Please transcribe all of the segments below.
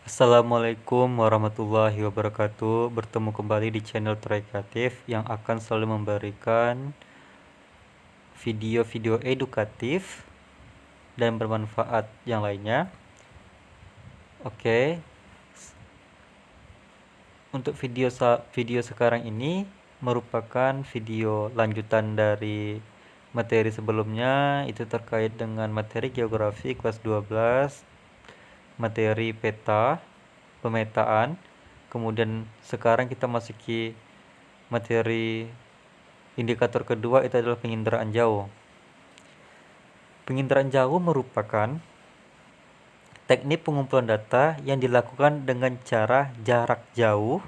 Assalamualaikum warahmatullahi wabarakatuh. Bertemu kembali di channel Kreatif yang akan selalu memberikan video-video edukatif dan bermanfaat yang lainnya. Oke, untuk video sekarang ini merupakan video lanjutan dari materi sebelumnya, itu terkait dengan materi geografi kelas 12, materi peta, pemetaan. Kemudian sekarang kita masuki materi indikator kedua, itu adalah penginderaan jauh. Penginderaan jauh merupakan teknik pengumpulan data yang dilakukan dengan cara jarak jauh.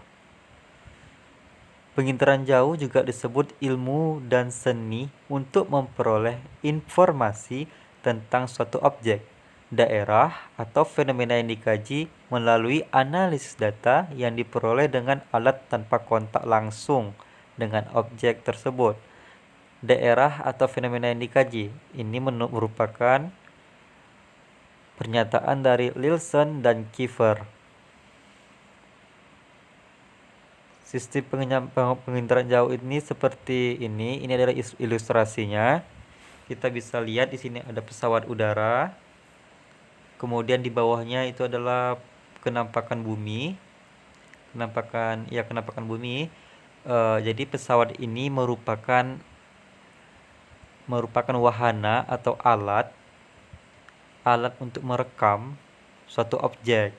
Penginderaan jauh juga disebut ilmu dan seni untuk memperoleh informasi tentang suatu objek, daerah, atau fenomena yang dikaji melalui analisis data yang diperoleh dengan alat tanpa kontak langsung dengan objek tersebut. Daerah atau fenomena yang dikaji ini merupakan pernyataan dari Lilson dan Kiefer. Sistem penginderaan jauh ini seperti ini. Ini adalah ilustrasinya. Kita bisa lihat di sini ada pesawat udara. Kemudian di bawahnya itu adalah kenampakan bumi. Kenampakan bumi. Jadi pesawat ini merupakan wahana atau alat untuk merekam suatu objek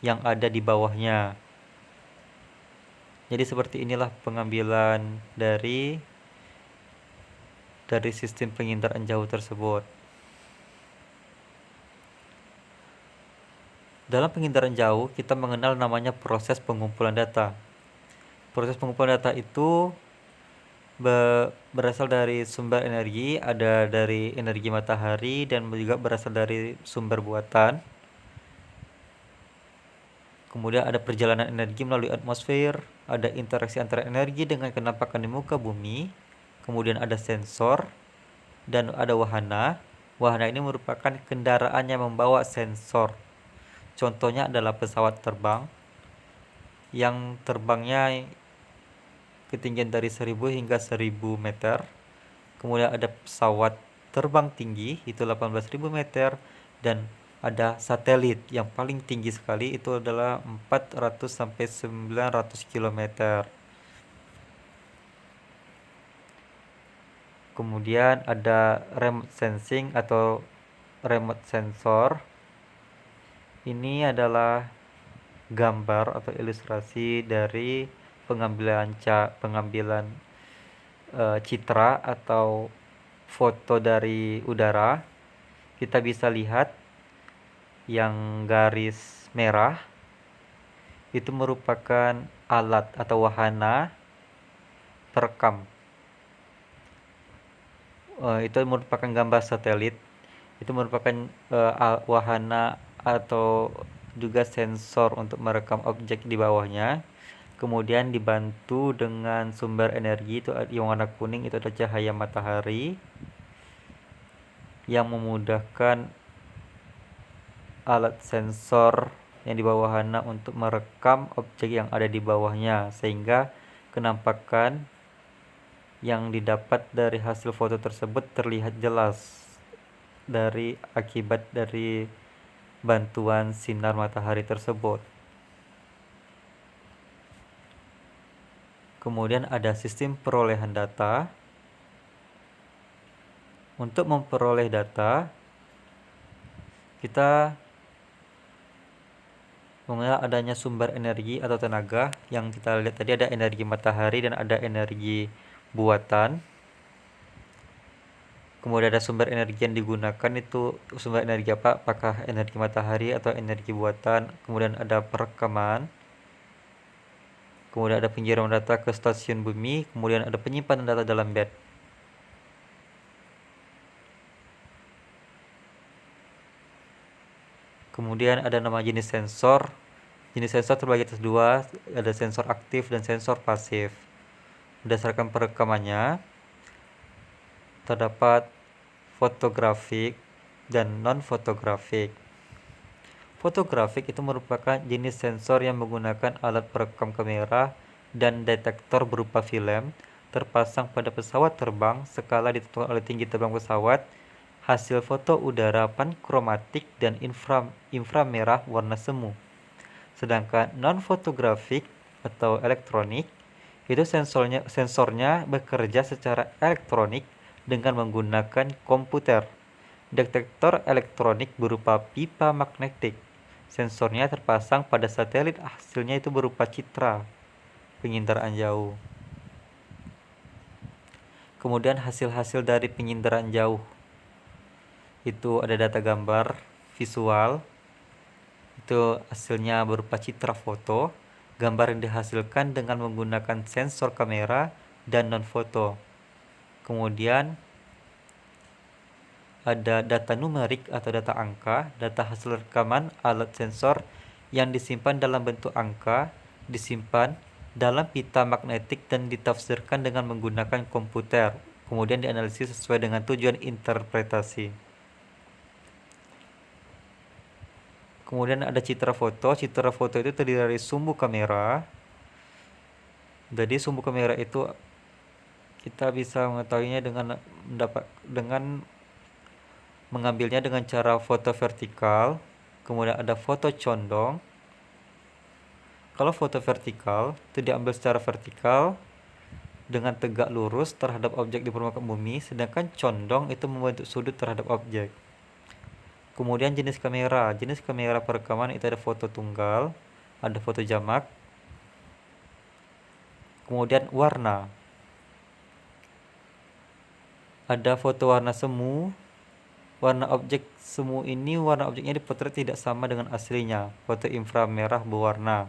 yang ada di bawahnya. Jadi seperti inilah pengambilan dari sistem penginderaan jauh tersebut. Dalam penginderaan jauh, kita mengenal namanya proses pengumpulan data. Proses pengumpulan data itu berasal dari sumber energi, ada dari energi matahari dan juga berasal dari sumber buatan. Kemudian ada perjalanan energi melalui atmosfer, ada interaksi antara energi dengan kenampakan di muka bumi, kemudian ada sensor, dan ada wahana. Wahana ini merupakan kendaraan yang membawa sensor. Contohnya adalah pesawat terbang yang terbangnya ketinggian dari 1000 hingga 1000 meter. Kemudian ada pesawat terbang tinggi, itu 18.000 meter, dan ada satelit yang paling tinggi sekali, itu adalah 400 sampai 900 km. Kemudian ada remote sensing atau remote sensor. Ini adalah gambar atau ilustrasi dari pengambilan citra atau foto dari udara. Kita bisa lihat yang garis merah itu merupakan alat atau wahana perekam. Itu merupakan gambar satelit. Itu merupakan wahana atau juga sensor untuk merekam objek di bawahnya. Kemudian dibantu dengan sumber energi, itu yang warna kuning, itu adalah cahaya matahari yang memudahkan alat sensor yang di bawah wahana untuk merekam objek yang ada di bawahnya, sehingga kenampakan yang didapat dari hasil foto tersebut terlihat jelas dari akibat dari bantuan sinar matahari tersebut. Kemudian ada sistem perolehan data. Untuk memperoleh data, kita mengenal adanya sumber energi atau tenaga. Yang kita lihat tadi ada energi matahari dan ada energi buatan. Kemudian ada sumber energi yang digunakan, itu sumber energi apa? Apakah energi matahari atau energi buatan? Kemudian ada perekaman. Kemudian ada pengiriman data ke stasiun bumi. Kemudian ada penyimpanan data dalam bed. Kemudian ada nama jenis sensor. Jenis sensor terbagi atas dua, ada sensor aktif dan sensor pasif. Berdasarkan perekamannya, terdapat fotografik dan non-fotografik. Fotografik itu merupakan jenis sensor yang menggunakan alat perekam kamera dan detektor berupa film terpasang pada pesawat terbang skala ditentukan oleh tinggi terbang pesawat, hasil foto udara pankromatik dan inframerah warna semu. Sedangkan non-fotografik atau elektronik itu sensornya bekerja secara elektronik dengan menggunakan komputer. Detektor elektronik berupa pipa magnetik. Sensornya terpasang pada satelit, hasilnya itu berupa citra penginderaan jauh. Kemudian hasil-hasil dari penginderaan jauh itu ada data gambar, visual, itu hasilnya berupa citra foto, gambar yang dihasilkan dengan menggunakan sensor kamera dan non-foto. Kemudian ada data numerik atau data angka, data hasil rekaman alat sensor yang disimpan dalam bentuk angka, disimpan dalam pita magnetik dan ditafsirkan dengan menggunakan komputer, kemudian dianalisis sesuai dengan tujuan interpretasi. Kemudian ada citra foto itu terdiri dari sumbu kamera. Jadi sumbu kamera itu kita bisa mengetahuinya dengan mengambilnya dengan cara foto vertikal, kemudian ada foto condong. Kalau foto vertikal itu diambil secara vertikal dengan tegak lurus terhadap objek di permukaan bumi, sedangkan condong itu membentuk sudut terhadap objek. Kemudian jenis kamera perekaman itu ada foto tunggal, ada foto jamak. Kemudian warna, ada foto warna semu. Warna objek semu ini warna objeknya dipotret tidak sama dengan aslinya, foto inframerah berwarna.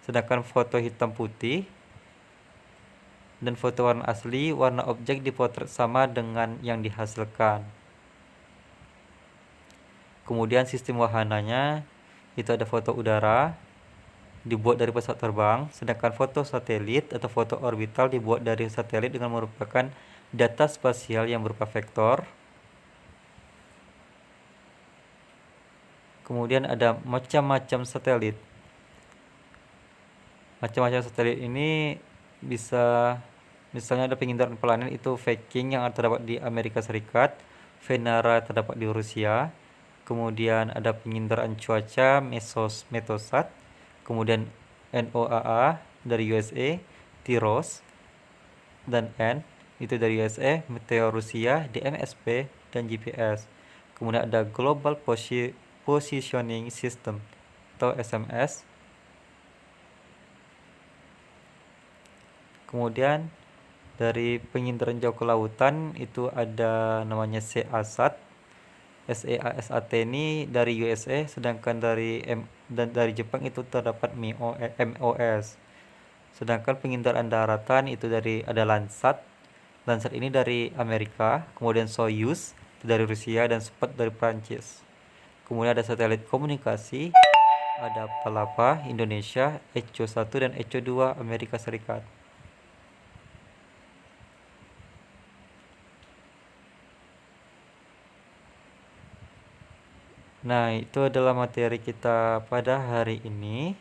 Sedangkan foto hitam putih dan foto warna asli, warna objek dipotret sama dengan yang dihasilkan. Kemudian sistem wahananya itu ada foto udara dibuat dari pesawat terbang, sedangkan foto satelit atau foto orbital dibuat dari satelit dengan merupakan data spasial yang berupa vektor. Kemudian ada macam-macam satelit. Macam-macam satelit ini bisa, misalnya ada penginderaan planet itu Viking yang terdapat di Amerika Serikat, Venera terdapat di Rusia. Kemudian ada penginderaan cuaca Meteosat, kemudian NOAA dari USA, TIROS dan N itu dari USA, Meteor Rusia, DMSP dan GPS. Kemudian ada Global Positioning System atau SMS. Kemudian dari penginderaan jauh ke lautan itu ada namanya SEASAT. SEASAT ini dari USA, sedangkan dari Jepang itu terdapat MOS. Sedangkan penginderaan daratan itu ada Landsat. Landsat ini dari Amerika, kemudian Soyuz dari Rusia dan Sput dari Prancis. Kemudian ada satelit komunikasi, ada Palapa Indonesia, Echo 1 dan Echo 2 Amerika Serikat. Nah, itu adalah materi kita pada hari ini.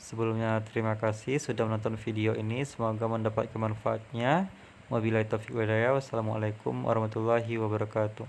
Sebelumnya terima kasih sudah menonton video ini, semoga mendapatkan manfaatnya. Wabillahi taufiq wal hidayah. Wassalamualaikum warahmatullahi wabarakatuh.